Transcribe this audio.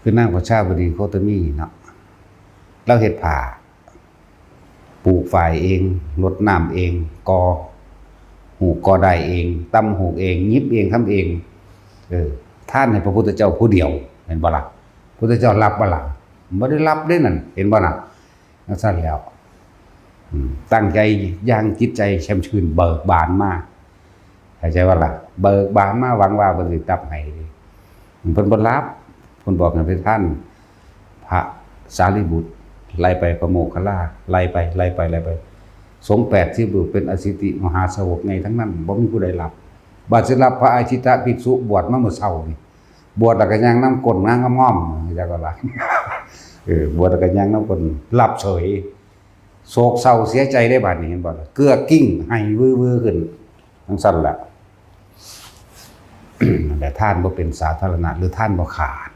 คือนางประชาบดีโคตมีเนาะเราเฮ็ดผ้าปลูกฝ่ายเองรดน้ำเองกอหูกอได้เองตำหูเองยิบเองทำเองท่านให้พระพุทธเจ้าผู้เดียวเห็นบ่ล่ะพุทธเจ้ารับบ่ล่ะบ่ได้รับได้นั่นเห็นบ่ล่ะนั่นซั่นแล้วตั้งใจย่างจิตใจแช่มชื่นเบิกบานมาเข้าใจว่าล่ะเบิกบานมาหวังว่าเพิ่นสิตับให้เพิ่นบ่รับเพิ่นบอกให้เป็นท่านพระสารีบุตรไล่ไปประโมคคัลลาไล่ไปสงฆ์80รูปเป็นอสิติมหาสาวกไงทั้งนั้นบ่มีผู้ใดรับบาดสิรับพระอาชิตะภิกษุบวชมาเมื่อเช้านี่บวชแล้วก็ย่างน้ำก้นย่างง่อมๆจักว่าล่ะบวชแล้วก็ย่างน้ำก้นรับเฉยโศกเศร้าเสียใจได้บาดนี้เห็นบ่ล่ะเกลือกิ้งให้วื้อๆขึ้นจังซั่นล่ะแต่ท่านบ่เป็นสาธารณะหรือท่านบ่ขาด